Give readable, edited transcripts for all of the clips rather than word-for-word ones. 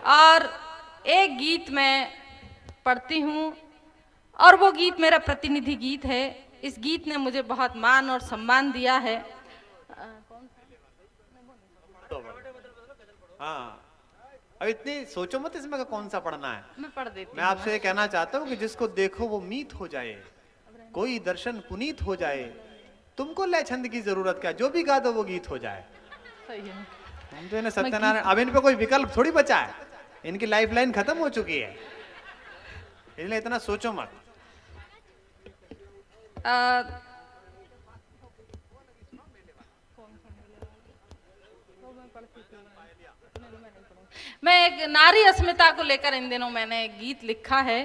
और एक गीत मैं पढ़ती हूँ और वो गीत मेरा प्रतिनिधि गीत है। इस गीत ने मुझे बहुत मान और सम्मान दिया है। हाँ, अब इतनी सोचो मत इसमें कौन सा पढ़ना है। मैं पढ़ देती मैं आपसे ये कहना चाहता हूँ कि जिसको देखो वो मीत हो जाए, कोई दर्शन पुनीत हो जाए। तुमको लय छंद की जरूरत क्या, जो भी गा दो वो गीत हो जाए। सही है। हम तो इन्हें सत्यनारायण, अब इन पे कोई विकल्प थोड़ी बचा है, इनकी लाइफ लाइन खत्म हो चुकी है, इसलिए इतना सोचो मत। मैं एक नारी अस्मिता को लेकर इन दिनों मैंने एक गीत लिखा है,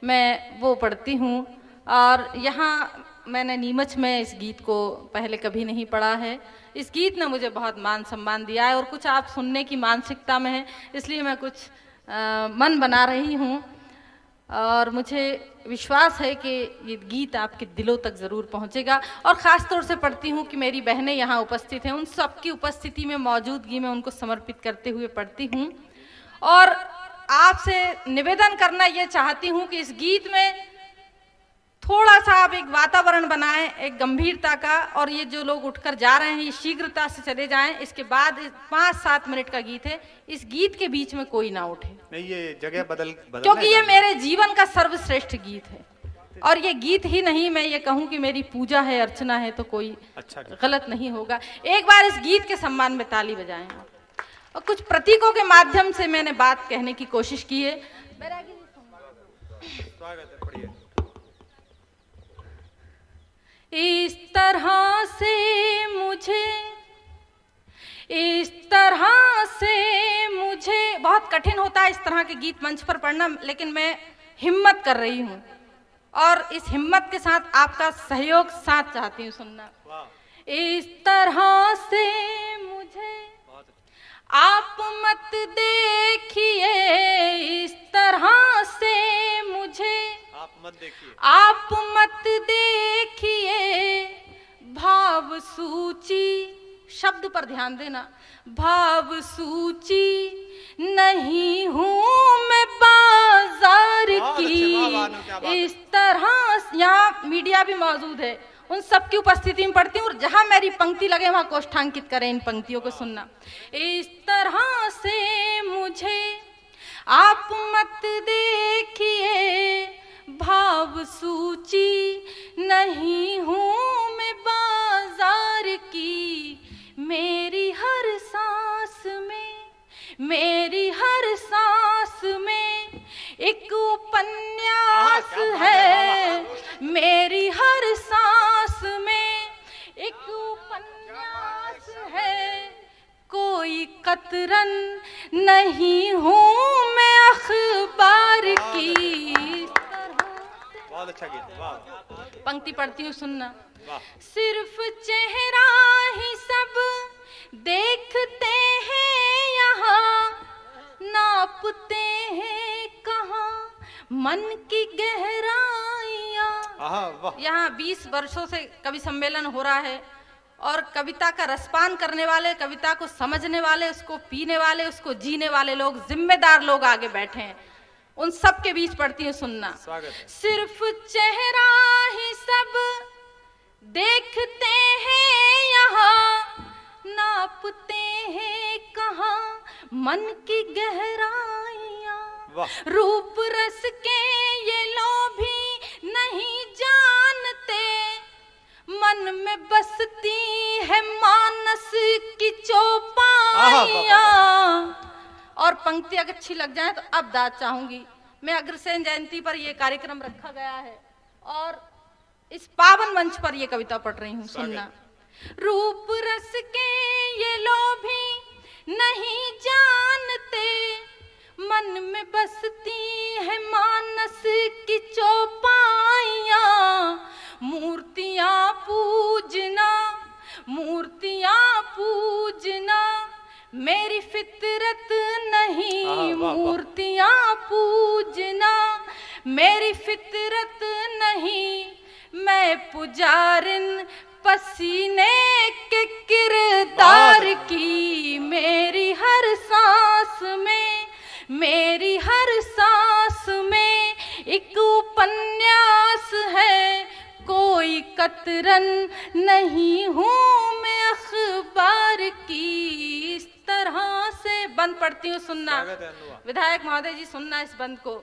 मैं वो पढ़ती हूँ। और यहाँ मैंने नीमच में इस गीत को पहले कभी नहीं पढ़ा है। इस गीत ने मुझे बहुत मान सम्मान दिया है और कुछ आप सुनने की मानसिकता में है, इसलिए मैं कुछ मन बना रही हूँ और मुझे विश्वास है कि ये गीत आपके दिलों तक ज़रूर पहुँचेगा। और ख़ास तौर से पढ़ती हूँ कि मेरी बहनें यहाँ उपस्थित हैं, उन सबकी उपस्थिति में मौजूदगी में उनको समर्पित करते हुए पढ़ती हूँ। और आपसे निवेदन करना ये चाहती हूँ कि इस गीत में थोड़ा सा आप एक वातावरण बनाएं, एक गंभीरता का, और ये जो लोग उठकर जा रहे हैं ये शीघ्रता से चले जाएं। इसके बाद 5-7 मिनट का गीत है, इस गीत के बीच में कोई ना उठे। नहीं, ये जगह बदल क्योंकि ये मेरे जीवन का सर्वश्रेष्ठ गीत है। और ये गीत ही नहीं, मैं ये कहूँ कि मेरी पूजा है, अर्चना है, तो कोई गलत नहीं होगा। एक बार इस गीत के सम्मान में ताली बजाएं। और कुछ प्रतीकों के माध्यम से मैंने बात कहने की कोशिश की है। इस तरह से मुझे बहुत कठिन होता है इस तरह के गीत मंच पर पढ़ना, लेकिन मैं हिम्मत कर रही हूँ और इस हिम्मत के साथ आपका सहयोग साथ चाहती हूँ सुनना। इस तरह से मुझे आप मत देखिए, इस तरह से मुझे आप मत देखिए, भाव सूची, शब्द पर ध्यान देना, भाव सूची नहीं हूँ मैं बाजार की। इस तरह यहाँ मीडिया भी मौजूद है, उन सबकी उपस्थिति में पढ़ती हूँ और जहां मेरी पंक्ति लगे वहां कोष्ठांकित करें इन पंक्तियों को सुनना। इस तरह से मुझे आप मत देखिए, भाव सूची नहीं हूँ मैं बाजार की। मेरी हर सांस में एक उपन्यास है, मेरी हर सांस में एक उपन्यास है, कोई कतरन नहीं हूँ मैं अखबार की। बहुत अच्छा गीत, वाह। पंक्ति पढ़ती हूँ सुनना। सिर्फ चेहरा ही सब देखते हैं यहाँ, नापते हैं कहाँ मन की गहराइयाँ। यहाँ 20 वर्षों से कवि सम्मेलन हो रहा है और कविता का रसपान करने वाले, कविता को समझने वाले, उसको पीने वाले, उसको जीने वाले लोग, जिम्मेदार लोग आगे बैठे हैं। उन सब के बीच पढ़ती हूँ सुनना। सिर्फ चेहरा ही सब देखते हैं यहाँ, नापते हैं कहाँ मन की गहराइयाँ। रूप रस के ये लोभी नहीं जानते, मन में बसती है मानस की चौपाइयाँ। और पंक्ति अगर अच्छी लग जाए तो अब दाद चाहूंगी। मैं अग्रसेन जयंती पर यह कार्यक्रम रखा गया है और इस पावन मंच पर यह कविता पढ़ रही हूँ, सुनना। रूप रस के ये लोभी नहीं जानते, मन में बसती है मानस की चौपाइयाँ। मूर्तियाँ पूजना मेरी फितरत नहीं, मूर्तियाँ पूजना मेरी फितरत नहीं, मैं पुजारिन पसीने के किरदार की। मेरी हर सांस में मेरी हर सांस में एक उपन्यास है, कोई कतरन नहीं हूँ मैं अखबार की। इस तरह से बंद पढ़ती हूँ, सुनना विधायक महोदय जी, सुनना इस बंद को।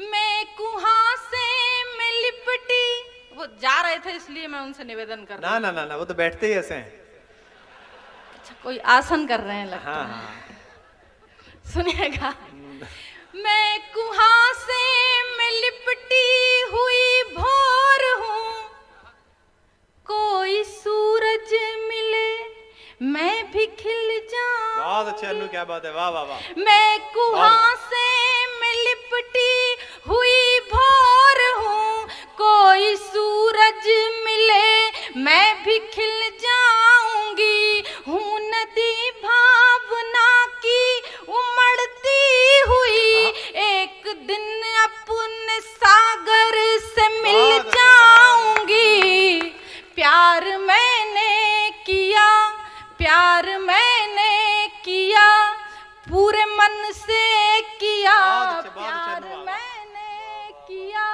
मैं कुहासे में लिपटी, वो जा रहे थे इसलिए मैं उनसे निवेदन कर रही हूँ। ना ना ना, वो तो बैठते ही ऐसे हैं। अच्छा, कोई आसन कर रहे हैं लगता है। हाँ। सुनिएगा। मैं कुहासे में लिपटी हुई भोर हूँ, कोई सूरज मिले मैं भी खिल जाऊं। बहुत अच्छे अन्नू, क्या बात है, वाह वाह वाह। मैं कुहासे में लिपटी हुई भोर हूँ, कोई सूरज मिले मैं भी खिल जाऊंगी। हूँ नदी भावना की उमड़ती हुई, एक दिन अपने सागर से मिल जाऊंगी। प्यार मैंने किया, प्यार मैंने किया, पूरे मन से किया। प्यार मैंने किया,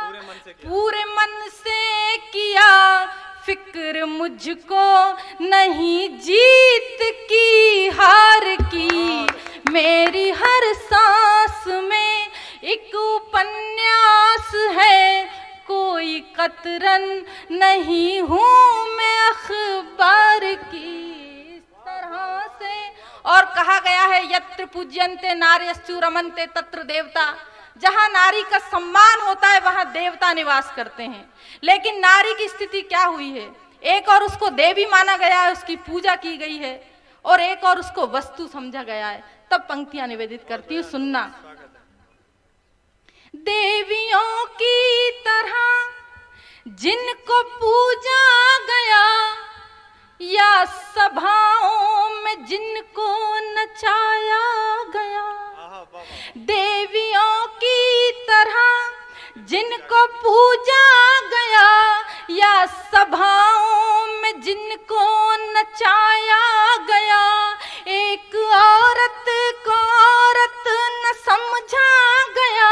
पूरे मन से किया। फिक्र मुझको नहीं जीत की हार की। मेरी हर सांस में एक उपन्यास है, कोई कतरन नहीं हूँ मैं अखबार की। इस तरह से और कहा गया है, यत्र पूज्यन्ते नार्यस्तु रमन्ते तत्र देवता। जहाँ नारी का सम्मान होता है वहाँ देवता निवास करते हैं। लेकिन नारी की स्थिति क्या हुई है, एक और उसको देवी माना गया है, उसकी पूजा की गई है, और एक और उसको वस्तु समझा गया है। तब पंक्तियां निवेदित करती हूँ, सुनना। देवियों की तरह जिनको पूजा गया, या सभाओं में जिनको नचाया गया। देवियों की तरह जिनको पूजा गया, या सभाओं में जिनको नचाया गया। एक औरत को औरत न समझा गया,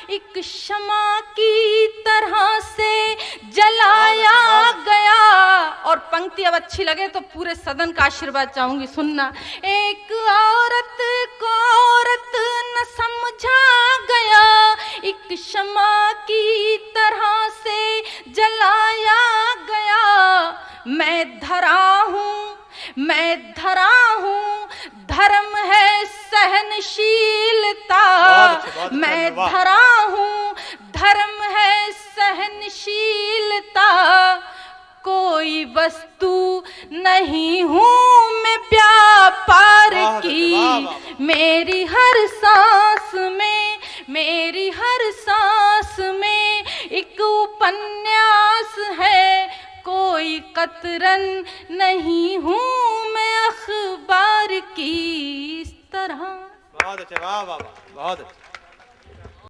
एक क्षमा की तरह से जलाया गया। और पंक्ति अब अच्छी लगे तो पूरे सदन का आशीर्वाद चाहूंगी, सुनना। एक औरत को औरत न समझा गया, एक क्षमा की तरह से जलाया गया। मैं धरा हूँ, मैं धरा हूँ, धर्म है सहनशीलता। मैं धरा हूँ, धर्म है सहनशीलता। कोई वस्तु नहीं हूँ मैं व्यापार की। मेरी हर सांस में, मेरी हर सांस में एक उपन्यास है, कोई कतरन नहीं हूँ मैं अखबार की। इस तरह। बहुत अच्छे, वाह वाह वाह, बहुत अच्छे।